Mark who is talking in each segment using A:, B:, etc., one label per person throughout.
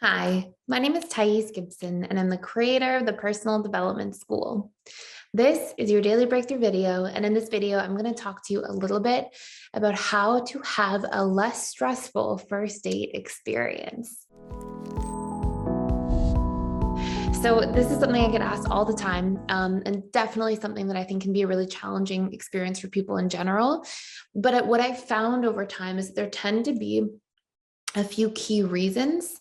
A: Hi, my name is Gibson, and I'm the creator of the Personal Development School. This is your daily breakthrough video, and in this video, I'm going to talk to you a little bit about how to have a less stressful first date experience. So this is something I get asked all the time, and definitely something that I think can be a really challenging experience for people in general. But what I've found over time is there tend to be a few key reasons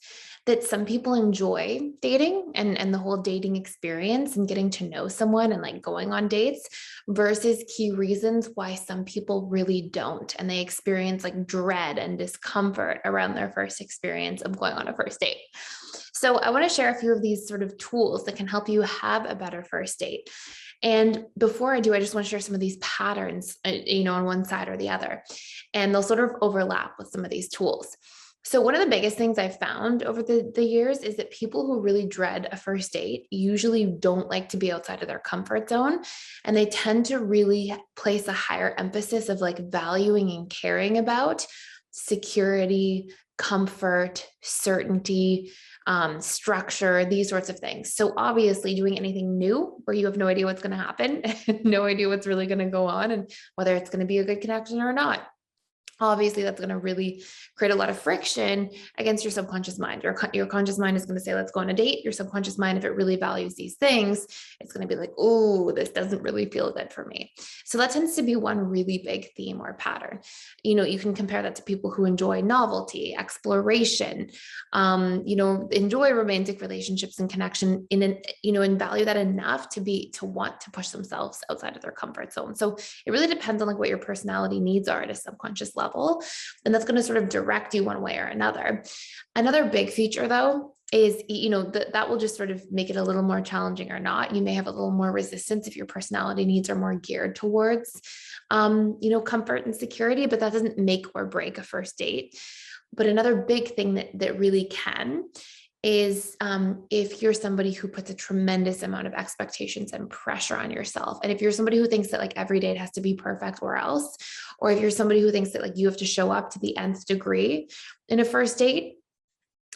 A: that some people enjoy dating and the whole dating experience and getting to know someone and like going on dates versus key reasons why some people really don't and they experience like dread and discomfort around their first experience of going on a first date. So I want to share a few of these sort of tools that can help you have a better first date. And before I do, I just want to share some of these patterns, on one side or the other, and they'll sort of overlap with some of these tools. So one of the biggest things I've found over the years is that people who really dread a first date usually don't like to be outside of their comfort zone. And they tend to really place a higher emphasis of like valuing and caring about security, comfort, certainty, structure, these sorts of things. So obviously doing anything new where you have no idea what's going to happen, no idea what's really going to go on and whether it's going to be a good connection or not. Obviously, that's going to really create a lot of friction against your subconscious mind. Your conscious mind is going to say, let's go on a date. Your subconscious mind, if it really values these things, it's going to be like, oh, this doesn't really feel good for me. So that tends to be one really big theme or pattern. You can compare that to people who enjoy novelty, exploration, enjoy romantic relationships and connection and value that enough to want to push themselves outside of their comfort zone. So it really depends on like what your personality needs are at a subconscious level. And that's going to sort of direct you one way or another. Another big feature though is, that will just sort of make it a little more challenging or not. You may have a little more resistance if your personality needs are more geared towards, comfort and security, but that doesn't make or break a first date. But another big thing that really can is if you're somebody who puts a tremendous amount of expectations and pressure on yourself. And if you're somebody who thinks that like every date has to be perfect or else, or if you're somebody who thinks that like you have to show up to the nth degree in a first date,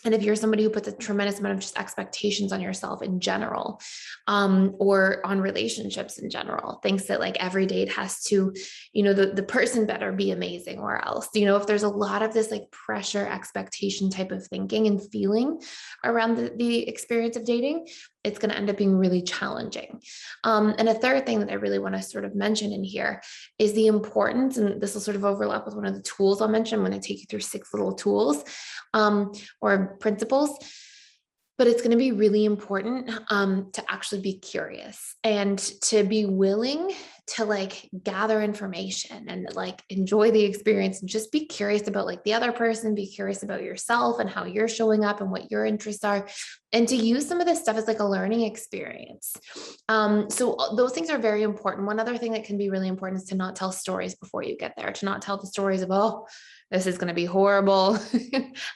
A: and if you're somebody who puts a tremendous amount of just expectations on yourself in general, or on relationships in general, thinks that like every date has to, the person better be amazing or else, if there's a lot of this like pressure, expectation type of thinking and feeling around the experience of dating, it's going to end up being really challenging. And a third thing that I really want to sort of mention in here is the importance, and this will sort of overlap with one of the tools I'll mention when I take you through 6 little tools or principles. But it's going to be really important to actually be curious and to be willing to like gather information and like enjoy the experience and just be curious about like the other person, be curious about yourself and how you're showing up and what your interests are, and to use some of this stuff as like a learning experience. So those things are very important. One other thing that can be really important is to not tell stories before you get there, to not tell the stories of, oh, this is going to be horrible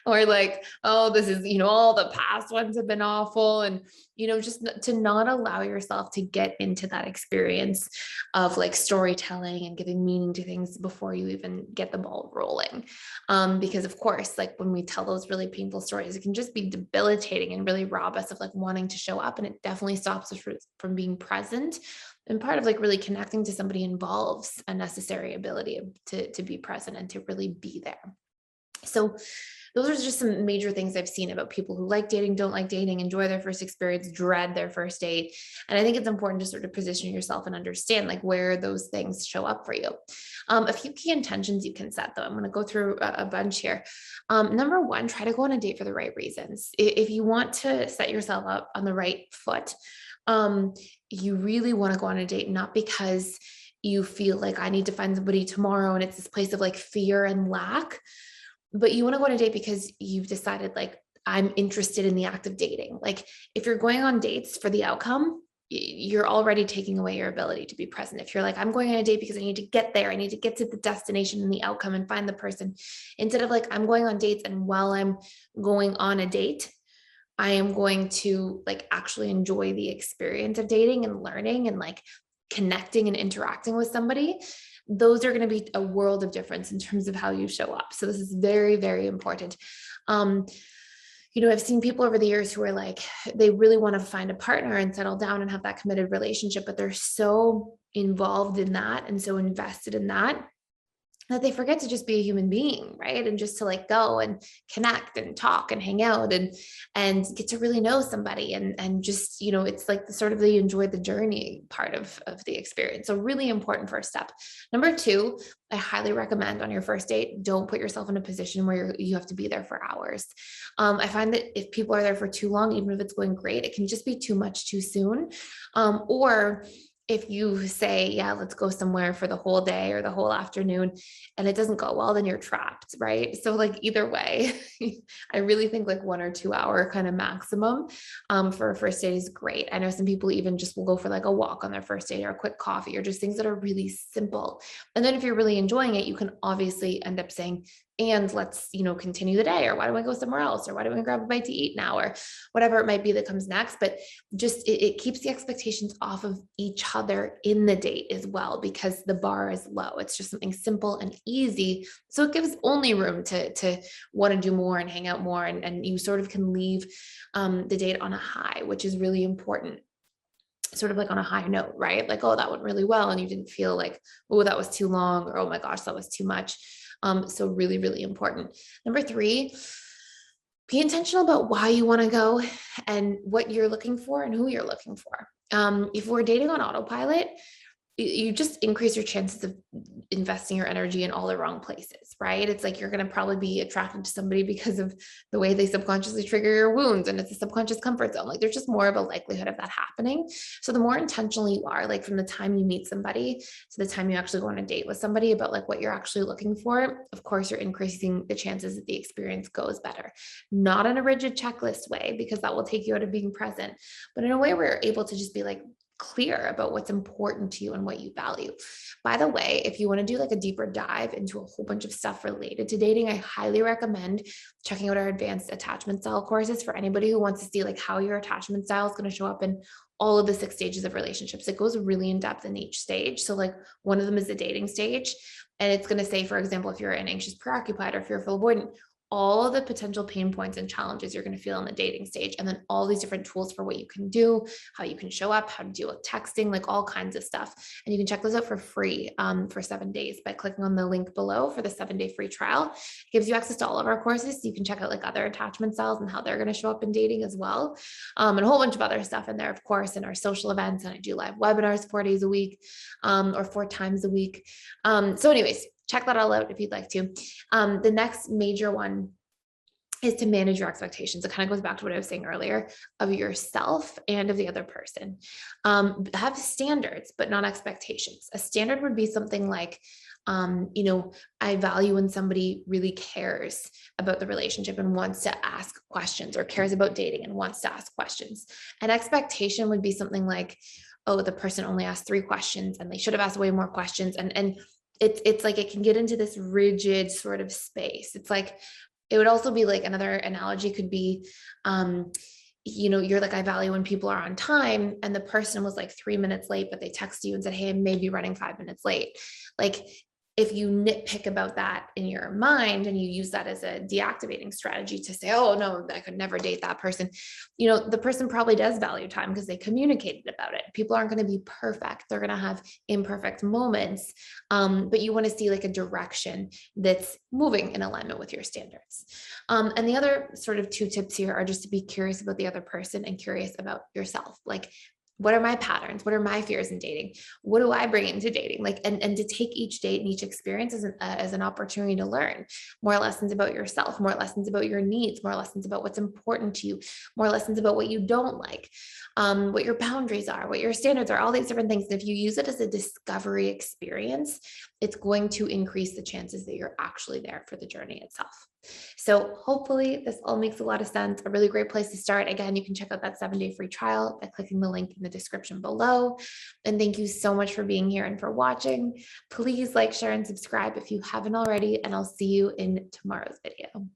A: or like, oh, this is, all the past ones have been awful. And, just to not allow yourself to get into that experience of like storytelling and giving meaning to things before you even get the ball rolling. Because of course, like when we tell those really painful stories, it can just be debilitating and really rob us of like wanting to show up. And it definitely stops us from being present. And part of like really connecting to somebody involves a necessary ability to be present and to really be there. So those are just some major things I've seen about people who like dating, don't like dating, enjoy their first experience, dread their first date. And I think it's important to sort of position yourself and understand like where those things show up for you. A few key intentions you can set though. I'm going to go through a bunch here. Number one, try to go on a date for the right reasons. If you want to set yourself up on the right foot, you really want to go on a date, not because you feel like I need to find somebody tomorrow and it's this place of like fear and lack, but you want to go on a date because you've decided like, I'm interested in the act of dating. Like if you're going on dates for the outcome, you're already taking away your ability to be present. If you're like, I'm going on a date because I need to get there, I need to get to the destination and the outcome and find the person, instead of like, I'm going on dates. And while I'm going on a date, I am going to like actually enjoy the experience of dating and learning and like connecting and interacting with somebody. Those are going to be a world of difference in terms of how you show up. So this is very, very important. I've seen people over the years who are like, they really want to find a partner and settle down and have that committed relationship, but they're so involved in that and so invested in that they forget to just be a human being, right? And just to like go and connect and talk and hang out and get to really know somebody and just, it's like the sort of the enjoy the journey part of the experience. So really important first step. Number two, I highly recommend on your first date, don't put yourself in a position where you have to be there for hours. I find that if people are there for too long, even if it's going great, it can just be too much too soon. Or if you say, yeah, let's go somewhere for the whole day or the whole afternoon and it doesn't go well, then you're trapped, right? So like either way, I really think like 1 or 2 hour kind of maximum for a first date is great. I know some people even just will go for like a walk on their first date or a quick coffee or just things that are really simple. And then if you're really enjoying it, you can obviously end up saying, and let's, continue the day, or why don't we go somewhere else? Or why don't we grab a bite to eat now? Or whatever it might be that comes next. But just, it keeps the expectations off of each other in the date as well, because the bar is low. It's just something simple and easy. So it gives only room to want to do more and hang out more. And you sort of can leave the date on a high, which is really important. Sort of like on a high note, right? Like, oh, that went really well. And you didn't feel like, oh, that was too long, or, oh my gosh, that was too much. So really, really important. Number three, be intentional about why you want to go and what you're looking for and who you're looking for. If we're dating on autopilot, you just increase your chances of investing your energy in all the wrong places, right? It's like you're going to probably be attracted to somebody because of the way they subconsciously trigger your wounds, and it's a subconscious comfort zone. Like there's just more of a likelihood of that happening. So the more intentional you are, like from the time you meet somebody to the time you actually go on a date with somebody about like what you're actually looking for, of course, you're increasing the chances that the experience goes better. Not in a rigid checklist way, because that will take you out of being present, but in a way where you're able to just be like, clear about what's important to you and what you value. By the way, if you want to do like a deeper dive into a whole bunch of stuff related to dating, I highly recommend checking out our advanced attachment style courses for anybody who wants to see like how your attachment style is going to show up in all of the 6 stages of relationships. It goes really in depth in each stage. So like one of them is the dating stage. And it's going to say, for example, if you're an anxious preoccupied or fearful avoidant, all of the potential pain points and challenges you're going to feel in the dating stage, and then all these different tools for what you can do, how you can show up, how to deal with texting, like all kinds of stuff. And you can check those out for free for 7 days by clicking on the link below for the 7-day free trial. It gives you access to all of our courses. So you can check out like other attachment styles and how they're going to show up in dating as well. And a whole bunch of other stuff in there, of course, in our social events. And I do live webinars 4 days a week or 4 times a week. So anyways, check that all out if you'd like to. The next major one is to manage your expectations. It kind of goes back to what I was saying earlier of yourself and of the other person. Have standards, but not expectations. A standard would be something like, I value when somebody really cares about the relationship and wants to ask questions, or cares about dating and wants to ask questions. An expectation would be something like, oh, the person only asked 3 questions and they should have asked way more questions. And it's like, it can get into this rigid sort of space. It's like, it would also be like, another analogy could be, you're like, I value when people are on time, and the person was like 3 minutes late, but they text you and said, hey, I may be running 5 minutes late. Like, if you nitpick about that in your mind and you use that as a deactivating strategy to say, oh no, I could never date that person, the person probably does value time because they communicated about it. People aren't going to be perfect. They're going to have imperfect moments. But you want to see like a direction that's moving in alignment with your standards. And the other sort of 2 tips here are just to be curious about the other person and curious about yourself. Like, what are my patterns? What are my fears in dating? What do I bring into dating? Like, and to take each date and each experience as an opportunity to learn more lessons about yourself, more lessons about your needs, more lessons about what's important to you, more lessons about what you don't like, what your boundaries are, what your standards are, all these different things. And if you use it as a discovery experience, it's going to increase the chances that you're actually there for the journey itself. So hopefully this all makes a lot of sense. A really great place to start. Again, you can check out that 7-day free trial by clicking the link in the description below. And thank you so much for being here and for watching. Please like, share, and subscribe if you haven't already, and I'll see you in tomorrow's video.